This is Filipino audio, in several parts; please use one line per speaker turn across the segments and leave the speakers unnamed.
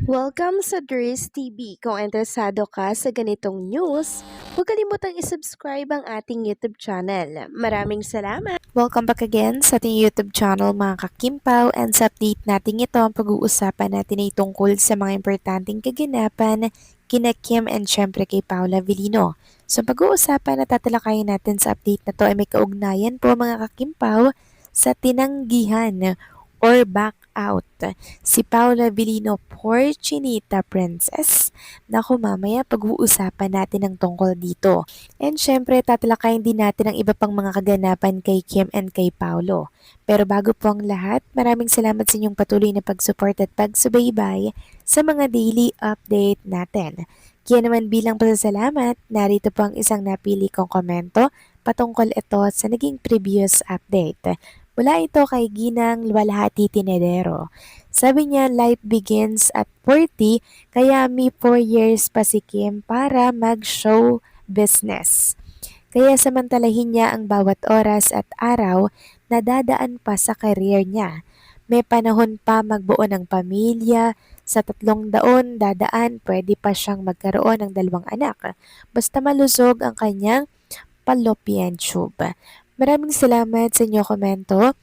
Welcome sa Dries TV. Kung interesado ka sa ganitong news, huwag kalimutang isubscribe ang ating YouTube channel. Maraming salamat!
Welcome back again sa ating YouTube channel mga kakimpaw, and sa update natin ito ang pag-uusapan natin ay tungkol sa mga importanteng kaganapan kina Kim and syempre kay Paula Avellino. So pag-uusapan na tatalakayin natin sa update na to ay may kaugnayan po mga kakimpaw sa tinanggihan or back out si Paula Avellino for Chinita Princess. Naku, mamaya pag-uusapan natin ang tungkol dito. And syempre, tatalakayin din natin ang iba pang mga kaganapan kay Kim and kay Paolo. Pero bago po ang lahat, maraming salamat sa inyong patuloy na pag-support at pagsubaybay sa mga daily update natin. Kaya naman bilang pasasalamat, narito po ang isang napili kong komento patungkol ito sa naging previous update. Mula ito kay Ginang Luwalhati Tinedero. Sabi niya, life begins at 40, kaya may 4 years pa si Kim para mag-show business. Kaya samantalahin niya ang bawat oras at araw na dadaan pa sa career niya. May panahon pa magbuo ng pamilya, sa 3 taon dadaan pwede pa siyang magkaroon ng 2 anak. Basta malusog ang kanyang fallopian tube. Maraming salamat sa inyo komento.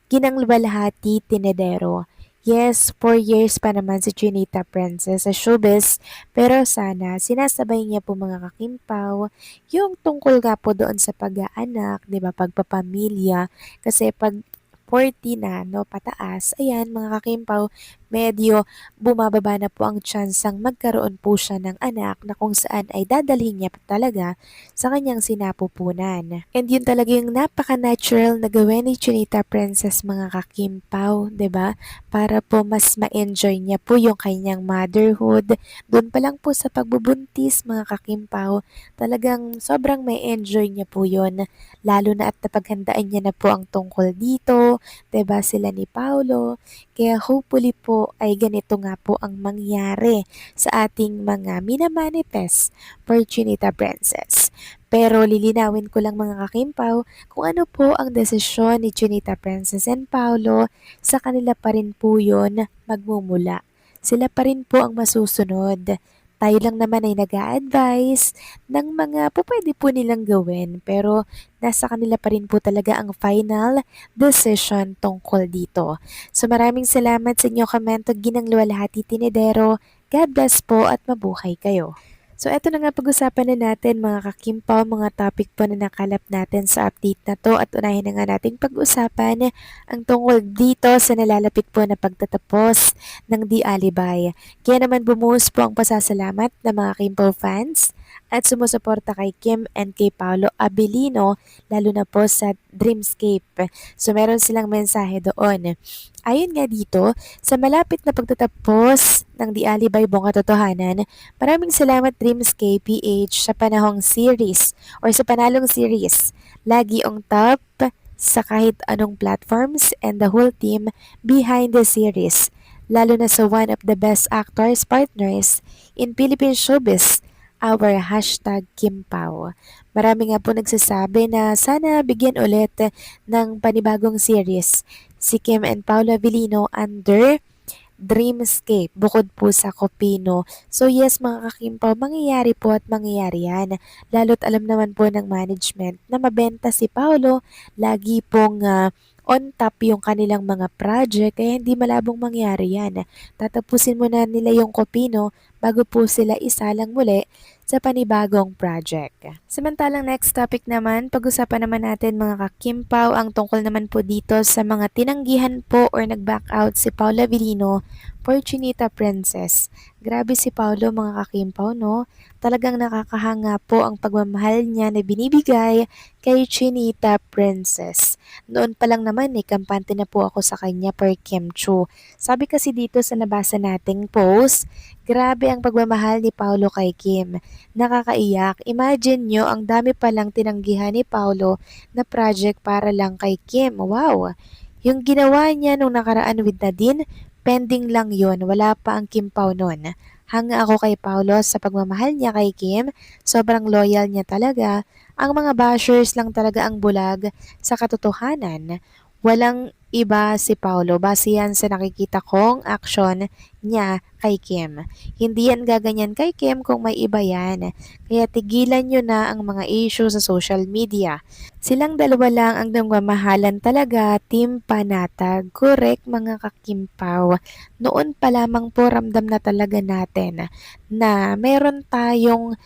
Ginang Luwalhati Tinedero. Yes, 4 years pa naman si Chinita Princess sa showbiz, pero sana sinasabay niya po mga kakimpaw yung tungkol nga po doon sa pag-aanak, 'di ba, pagpapamilya, kasi pag 40 na, no, pataas, ayan mga kakimpaw, medyo bumababa na po ang tsansang magkaroon po siya ng anak na kung saan ay dadalhin niya talaga sa kanyang sinapupunan. And yun talaga yung napaka-natural na gawin ni Chinita Princess mga kakimpaw, 'di ba? Para po mas ma-enjoy niya po yung kanyang motherhood. Doon pa lang po sa pagbubuntis mga kakimpaw, talagang sobrang may enjoy niya po yun. Lalo na at napaghandaan niya na po ang tungkol dito, 'di ba, sila ni Paulo. Kaya hopefully po ay ganito nga po ang mangyari sa ating mga minamanifest for Chinita Princess. Pero lilinawin ko lang mga kakimpaw kung ano po ang desisyon ni Chinita Princess and Paulo, sa kanila pa rin po yun magmumula. Sila pa rin po ang masusunod. Tayo lang naman ay nag-a-advise ng mga pwede po nilang gawin, pero nasa kanila pa rin po talaga ang final decision tungkol dito. So maraming salamat sa inyong komento, Ginang Luwalhati Tinedero. God bless po at mabuhay kayo. So eto na nga, pag-usapan na natin mga kakimpaw, mga topic po na nakalap natin sa update na to, at unahin na nga nating pag-usapan ang tungkol dito sa nalalapit po na pagtatapos ng The Alibay. Kaya naman bumuhos po ang pasasalamat ng mga Kimpaw fans at sumusuporta kay Kim and kay Paolo Abilino, lalo na po sa Dreamscape. So meron silang mensahe doon. Ayon nga dito, sa malapit na pagtatapos ng The Alibay Buong Katotohanan, maraming salamat Dreamscape PH sa panahong series or sa panalong series. Lagi ang top sa kahit anong platforms and the whole team behind the series, lalo na sa one of the best actors partners in Philippine showbiz, our hashtag Kimpaw. Marami nga po nagsasabi na sana bigyan ulit ng panibagong series si Kim and Paula Avellino under Dreamscape bukod po sa Copino. So yes mga kakimpaw, mangyayari po at mangyayari yan. Lalo't alam naman po ng management na mabenta si Paolo, lagi pong on top yung kanilang mga project, kaya hindi malabong mangyari yan. Tatapusin muna nila yung Copino bago po sila isalang muli sa panibagong project. Samantalang next topic naman, pag-usapan naman natin mga kakimpaw ang tungkol naman po dito sa mga tinanggihan po or nag-back out si Paula Avellino for Chinita Princess. Grabe si Paulo mga kakimpaw, no? Talagang nakakahanga po ang pagmamahal niya na binibigay kay Chinita Princess. Noon pa lang naman kampante na po ako sa kanya per Kim Chu. Sabi kasi dito sa nabasa nating post, grabe ang pagmamahal ni Paulo kay Kim. Nakakaiyak. Imagine nyo, ang dami palang tinanggihan ni Paulo na project para lang kay Kim. Wow! Yung ginawa niya nung nakaraan with Nadine, pending lang yon, wala pa ang Kim Pao nun. Hanga ako kay Paulo sa pagmamahal niya kay Kim, sobrang loyal niya talaga. Ang mga bashers lang talaga ang bulag sa katotohanan. Walang iba si Paulo. Base yan sa nakikita kong action niya kay Kim. Hindi yan gaganyan kay Kim kung may iba yan. Kaya tigilan nyo na ang mga issue sa social media. Silang dalawa lang ang nagmamahalan talaga, Team Panatag. Correct mga kakimpaw. Noon pa lamang po ramdam na talaga natin na meron tayong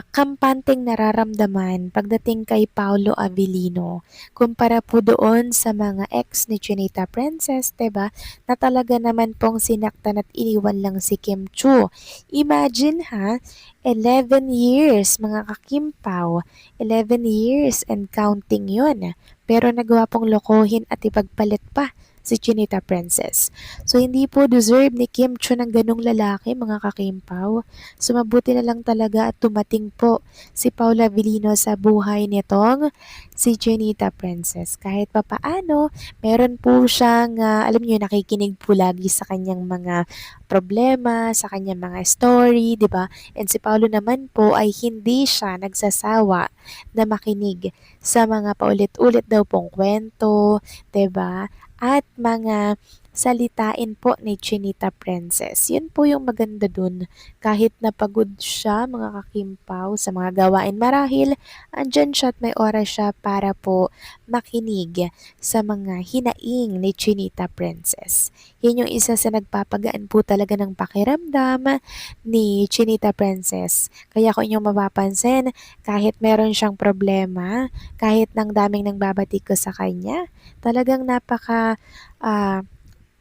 kampanteng nararamdaman pagdating kay Paolo Avellino. Kumpara po doon sa mga ex ni Chinita Princess, 'di ba? Na talaga naman pong sinaktan at iniwan lang si Kim Chu. Imagine ha, 11 years mga kakimpaw, 11 years and counting yun. Pero nagawa pong lokohin at ipagpalit pa si Chinita Princess. So hindi po deserve ni Kim Chu ng ganong lalaki mga kakimpaw. So mabuti na lang talaga at tumating po si Paula Avellino sa buhay nitong si Chinita Princess. Kahit papaano, meron po siyang, alam niyo, nakikinig po lagi sa kanyang mga problema, sa kanyang mga story, di ba? And si Paulo naman po ay hindi siya nagsasawa na makinig sa mga paulit-ulit daw pong kwento, di ba? At mga salitain po ni Chinita Princess. Yun po yung maganda dun. Kahit napagod siya mga kakimpaw sa mga gawain marahil, andyan siya at may oras siya para po makinig sa mga hinaing ni Chinita Princess. Yan yung isa sa nagpapagaan po talaga ng pakiramdam ni Chinita Princess. Kaya kung inyong mapapansin, kahit meron siyang problema, kahit nang daming nang babati ko sa kanya, talagang napaka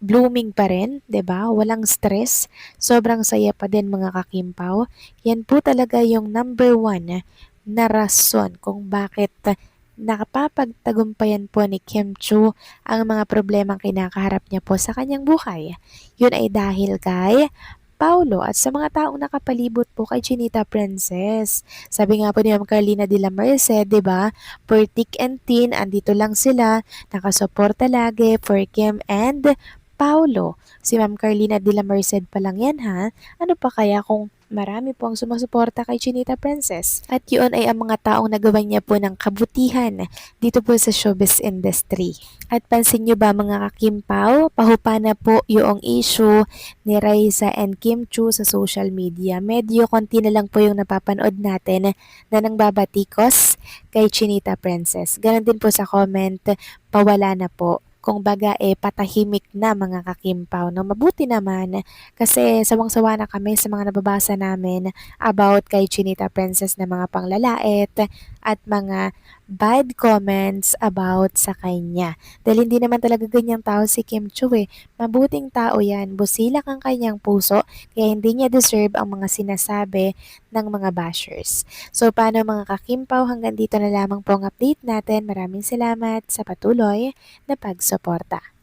blooming pa rin, 'di ba? Walang stress, sobrang saya pa din mga kakimpaw. Yan po talaga yung number one na rason kung bakit nakapapagtagumpayan po ni Kim Chu ang mga problemang kinakaharap niya po sa kanyang buhay. Yun ay dahil kay Paulo at sa mga taong nakapalibot po kay Chinita Princess. Sabi nga po ni Ma'am Carlina de la Merced, 'di ba? For thick and thin, andito lang sila, nakasuporta lagi for Kim and Paulo. Si Ma'am Carlina de la Merced pa lang yan ha. Ano pa kaya kung marami po ang sumusuporta kay Chinita Princess? At yun ay ang mga taong nagawa niya po ng kabutihan dito po sa showbiz industry. At pansin nyo ba mga kakimpaw, pahupa na po yung issue ni Raisa and Kim Chu sa social media. Medyo konti na lang po yung napapanood natin na nangbabatikos kay Chinita Princess. Ganon din po sa comment, pawala na po. Kung baga patahimik na mga kakimpaw. No, mabuti naman kasi sawang-sawa na kami sa mga nababasa namin about kay Chinita Princess na mga panglalait at mga bad comments about sa kanya. Dahil hindi naman talaga ganyang tao si Kim Chu eh. Mabuting tao yan. Busilak ang kanyang puso kaya hindi niya deserve ang mga sinasabi ng mga bashers. So paano mga kakimpaw, hanggang dito na lamang po ang update natin. Maraming salamat sa patuloy na pagsuporta.